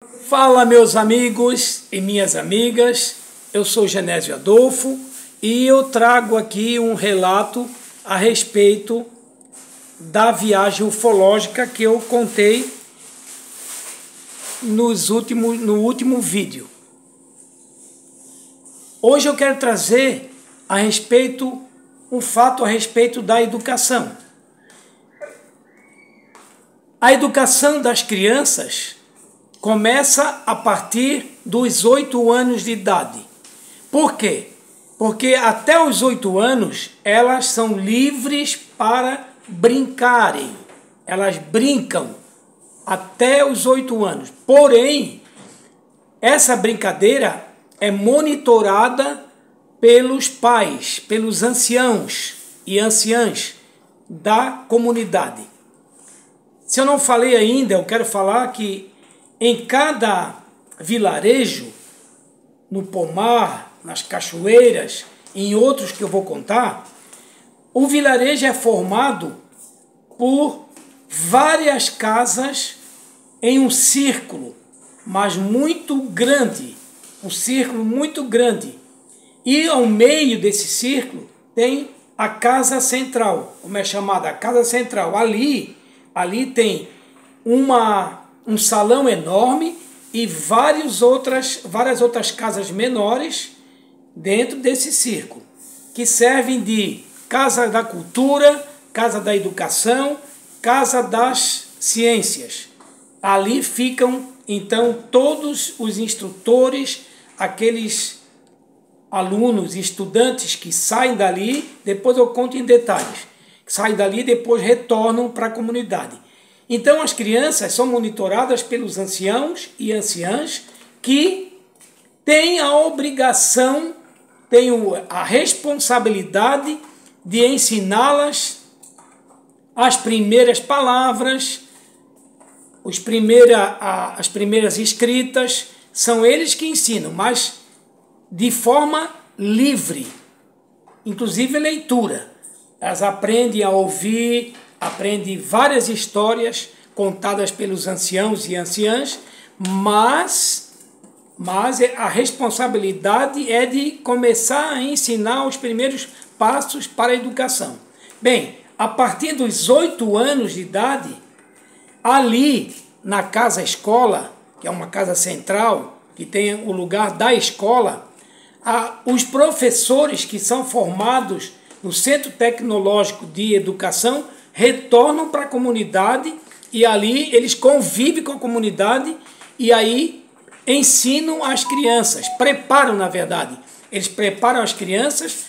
Fala, meus amigos e minhas amigas, eu sou Genésio Adolfo e eu trago aqui um relato a respeito da viagem ufológica que eu contei no último vídeo. Hoje eu quero trazer um fato a respeito da educação. A educação das crianças começa a partir dos 8 anos de idade. Por quê? Porque até os 8 anos elas são livres para brincarem. Elas brincam até os 8 anos. Porém, essa brincadeira é monitorada pelos pais, pelos anciãos e anciãs da comunidade. Se eu não falei ainda, eu quero falar que em cada vilarejo, no pomar, nas cachoeiras, em outros que eu vou contar, o vilarejo é formado por várias casas em um círculo, mas muito grande, um círculo muito grande. E ao meio desse círculo tem a casa central, como é chamada, a casa central. Ali tem um salão enorme e várias outras casas menores dentro desse círculo, que servem de casa da cultura, casa da educação, casa das ciências. Ali ficam, então, todos os instrutores, aqueles alunos, estudantes que saem dali, depois eu conto em detalhes, saem dali e depois retornam para a comunidade. Então as crianças são monitoradas pelos anciãos e anciãs que têm a obrigação, têm a responsabilidade de ensiná-las as primeiras palavras, as primeiras escritas, são eles que ensinam, mas de forma livre, inclusive leitura. Elas aprendem a ouvir, aprendem várias histórias contadas pelos anciãos e anciãs, mas a responsabilidade é de começar a ensinar os primeiros passos para a educação. Bem, a partir dos 8 anos de idade, ali na casa-escola, que é uma casa central, que tem o lugar da escola, os professores que são formados no Centro Tecnológico de Educação retornam para a comunidade e ali eles convivem com a comunidade e aí ensinam as crianças, preparam, na verdade, eles preparam as crianças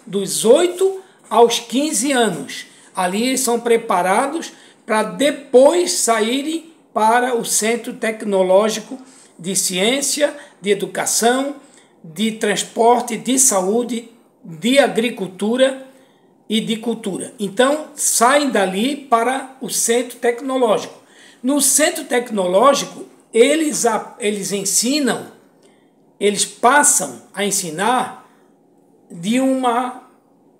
dos 8 aos 15 anos. Ali eles são preparados para depois saírem para o Centro Tecnológico de Ciência, de Educação, de Transporte, de Saúde, de Agricultura e de Cultura. Então, saem dali para o Centro Tecnológico. No Centro Tecnológico, eles ensinam, eles passam a ensinar de uma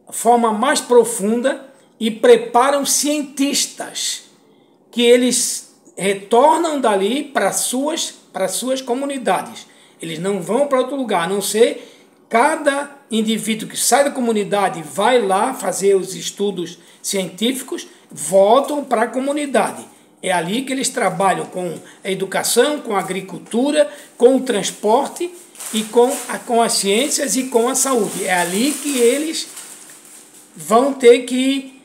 forma mais profunda e preparam cientistas que eles retornam dali para suas comunidades. Eles não vão para outro lugar, a não ser cada indivíduo que sai da comunidade vai lá fazer os estudos científicos, voltam para a comunidade. É ali que eles trabalham com a educação, com a agricultura, com o transporte e com as ciências e com a saúde. É ali que eles vão ter que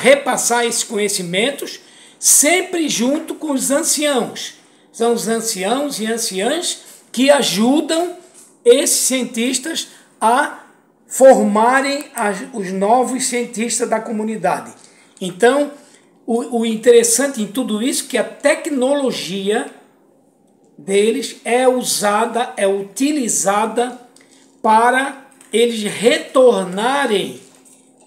repassar esses conhecimentos, sempre junto com os anciãos. São os anciãos e anciãs que ajudam esses cientistas a formarem os novos cientistas da comunidade. Então, o interessante em tudo isso é que a tecnologia deles é utilizada para eles retornarem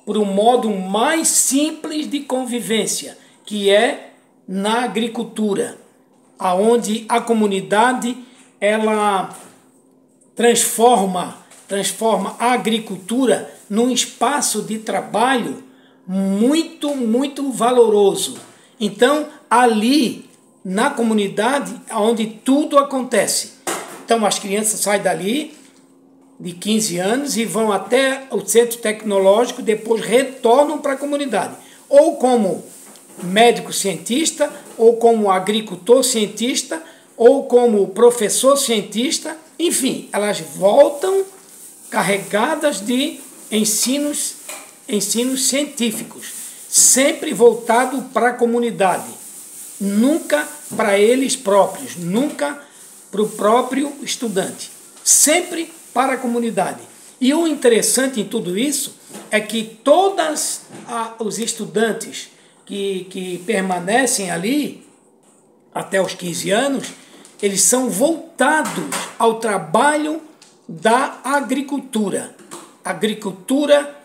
para um modo mais simples de convivência, que é na agricultura, aonde a comunidade ela transforma a agricultura num espaço de trabalho muito valoroso. Então, ali na comunidade onde tudo acontece. Então as crianças saem dali de 15 anos e vão até o centro tecnológico, depois retornam para a comunidade, ou como médico cientista, ou como agricultor cientista, ou como professor cientista, enfim, elas voltam carregadas de ensinos científicos, sempre voltado para a comunidade, nunca para eles próprios, nunca para o próprio estudante, sempre para a comunidade. E o interessante em tudo isso é que todos os estudantes que permanecem ali até os 15 anos, eles são voltados ao trabalho da agricultura, agricultura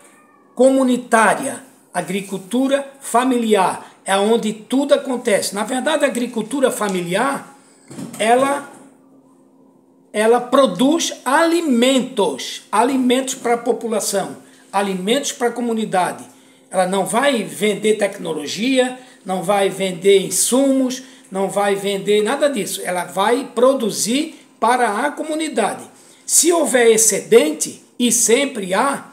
comunitária, agricultura familiar, é onde tudo acontece. Na verdade, a agricultura familiar, ela produz alimentos para a população, alimentos para a comunidade. Ela não vai vender tecnologia, não vai vender insumos, não vai vender nada disso. Ela vai produzir para a comunidade. Se houver excedente, e sempre há,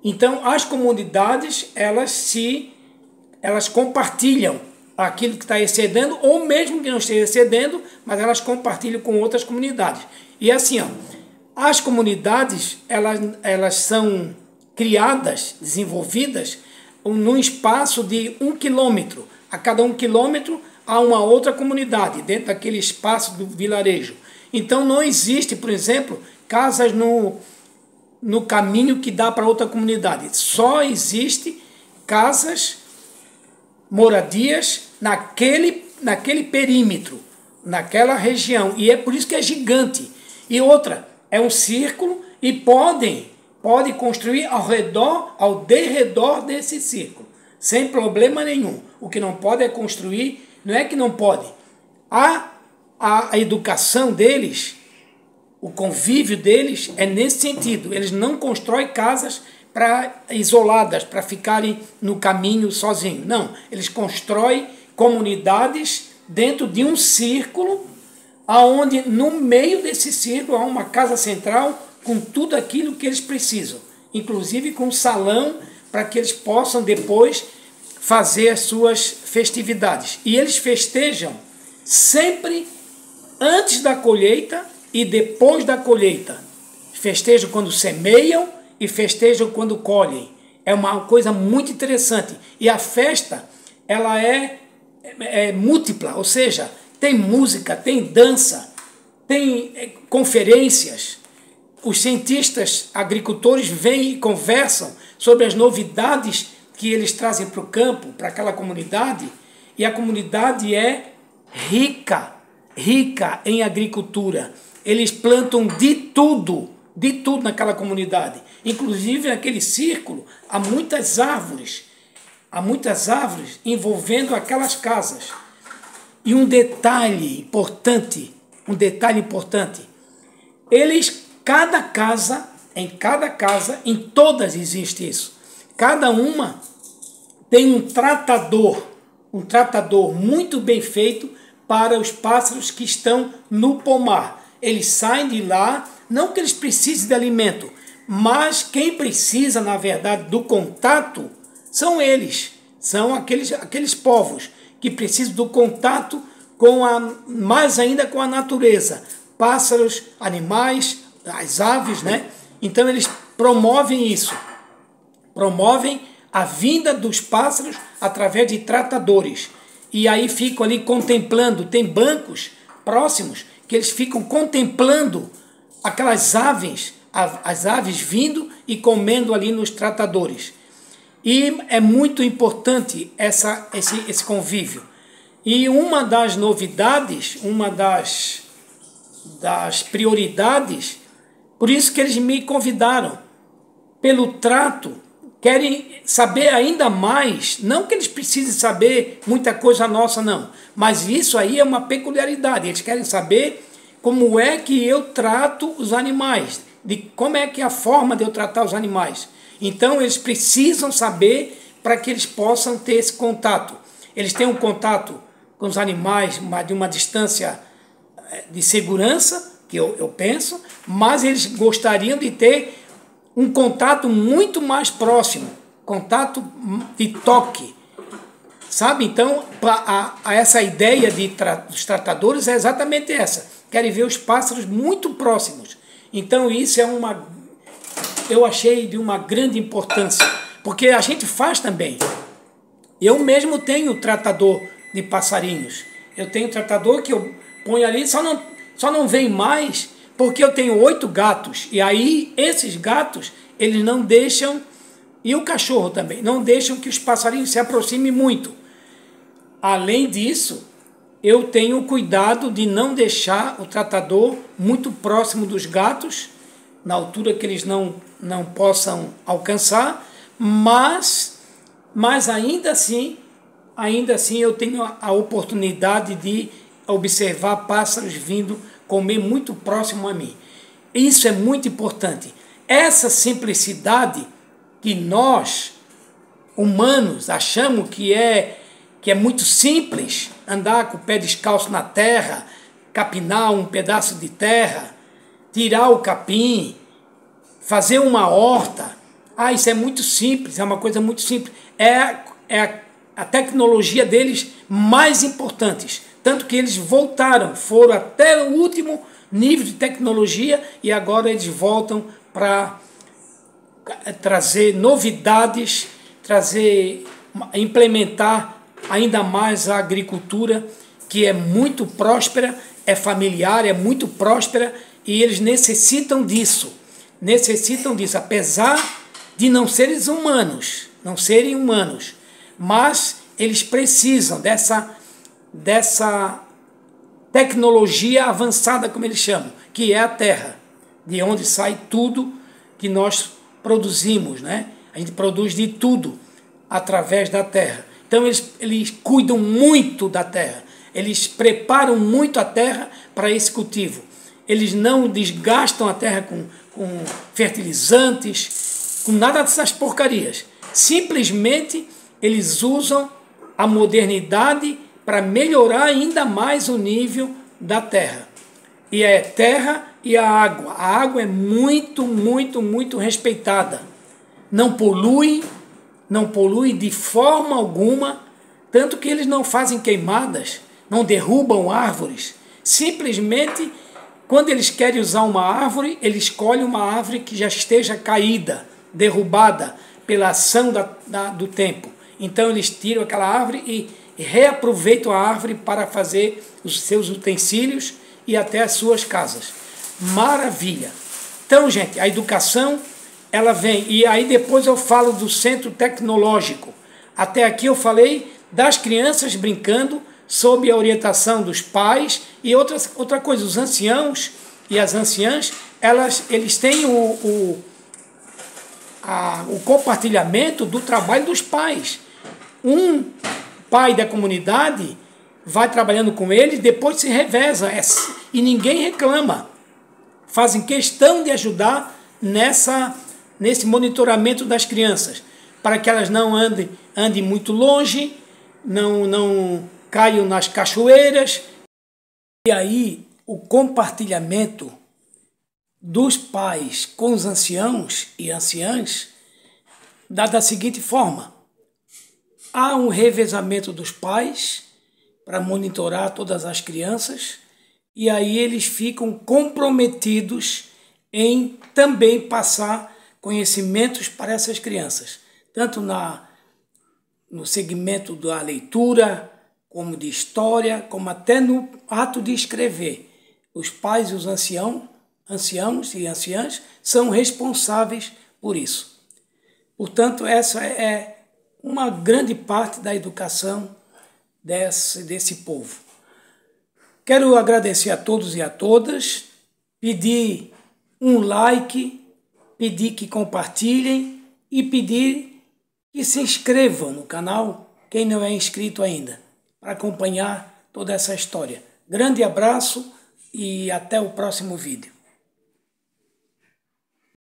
então as comunidades elas compartilham aquilo que está excedendo, ou mesmo que não esteja excedendo, mas elas compartilham com outras comunidades. E assim, as comunidades elas são criadas, desenvolvidas num espaço de 1 quilômetro. A cada 1 quilômetro há uma outra comunidade dentro daquele espaço do vilarejo. Então não existe, por exemplo, casas no caminho que dá para outra comunidade. Só existe casas, moradias naquele perímetro, naquela região. E é por isso que é gigante. E outra, é um círculo e pode construir ao derredor desse círculo, sem problema nenhum. O que não pode é construir, não é que não pode. A educação deles, o convívio deles é nesse sentido. Eles não constroem casas isoladas, para ficarem no caminho sozinhos. Não, eles constroem comunidades dentro de um círculo, onde no meio desse círculo há uma casa central com tudo aquilo que eles precisam, inclusive com um salão para que eles possam depois fazer as suas festividades. E eles festejam sempre antes da colheita e depois da colheita. Festejam quando semeiam e festejam quando colhem. É uma coisa muito interessante. E a festa, ela é múltipla, ou seja, tem música, tem dança, tem conferências. Os cientistas, agricultores vêm e conversam sobre as novidades que eles trazem para o campo, para aquela comunidade, e a comunidade é rica em agricultura. Eles plantam de tudo naquela comunidade. Inclusive, naquele círculo, há muitas árvores envolvendo aquelas casas. E um detalhe importante, em todas existe isso. Cada uma tem um tratador muito bem feito para os pássaros que estão no pomar. Eles saem de lá, não que eles precisem de alimento, mas quem precisa, na verdade, do contato são eles, são aqueles povos que precisam do contato mais ainda com a natureza, pássaros, animais, as aves, né? Então eles promovem isso, promovem a vinda dos pássaros através de tratadores. E aí ficam ali contemplando, tem bancos próximos que eles ficam contemplando aquelas aves, as aves vindo e comendo ali nos tratadores. E é muito importante esse convívio. E uma das novidades, uma das prioridades, por isso que eles me convidaram, pelo trato, querem saber ainda mais, não que eles precisem saber muita coisa nossa, não, mas isso aí é uma peculiaridade, eles querem saber como é que eu trato os animais, de como é que é a forma de eu tratar os animais. Então eles precisam saber para que eles possam ter esse contato. Eles têm um contato com os animais de uma distância de segurança, que eu penso, mas eles gostariam de ter um contato muito mais próximo, contato de toque, sabe? Então, essa ideia dos tratadores é exatamente essa, querem ver os pássaros muito próximos. Então, isso eu achei de uma grande importância, porque a gente faz também. Eu mesmo tenho tratador de passarinhos, eu tenho tratador que eu ponho ali, só não vem mais, porque eu tenho 8 gatos, e aí esses gatos, eles não deixam, e o cachorro também, não deixam que os passarinhos se aproximem muito. Além disso, eu tenho cuidado de não deixar o tratador muito próximo dos gatos, na altura que eles não possam alcançar, mas ainda assim eu tenho a oportunidade de observar pássaros vindo comer muito próximo a mim. Isso é muito importante. Essa simplicidade que nós, humanos, achamos que é muito simples, andar com o pé descalço na terra, capinar um pedaço de terra, tirar o capim, fazer uma horta. Isso é muito simples, é uma coisa muito simples. É a tecnologia deles mais importantes. Tanto que eles foram até o último nível de tecnologia e agora eles voltam para trazer novidades, implementar ainda mais a agricultura, que é muito próspera, é familiar, é muito próspera, e eles necessitam disso, apesar de não serem humanos, mas eles precisam dessa tecnologia avançada, como eles chamam, que é a terra, de onde sai tudo que nós produzimos, né? A gente produz de tudo através da terra. Então eles cuidam muito da terra, eles preparam muito a terra para esse cultivo. Eles não desgastam a terra com fertilizantes, com nada dessas porcarias. Simplesmente eles usam a modernidade para melhorar ainda mais o nível da terra. E é terra e a água. A água é muito, muito, muito respeitada. Não polui de forma alguma, tanto que eles não fazem queimadas, não derrubam árvores. Simplesmente, quando eles querem usar uma árvore, eles escolhem uma árvore que já esteja caída, derrubada pela ação do tempo. Então eles tiram aquela árvore e reaproveitam a árvore para fazer os seus utensílios e até as suas casas. Maravilha! Então, gente, a educação, ela vem, e aí depois eu falo do centro tecnológico. Até aqui eu falei das crianças brincando sob a orientação dos pais e outra coisa, os anciãos e as anciãs, eles têm o compartilhamento do trabalho dos pais. Um pai da comunidade vai trabalhando com eles, depois se reveza, e ninguém reclama. Fazem questão de ajudar nesse monitoramento das crianças, para que elas não andem muito longe, não caiam nas cachoeiras. E aí o compartilhamento dos pais com os anciãos e anciãs dá da seguinte forma: há um revezamento dos pais para monitorar todas as crianças, e aí eles ficam comprometidos em também passar conhecimentos para essas crianças, tanto no segmento da leitura, como de história, como até no ato de escrever. Os pais e os anciãos e anciãs são responsáveis por isso. Portanto, essa é uma grande parte da educação desse povo. Quero agradecer a todos e a todas, pedir um like, pedir que compartilhem e pedir que se inscrevam no canal, quem não é inscrito ainda, para acompanhar toda essa história. Grande abraço e até o próximo vídeo.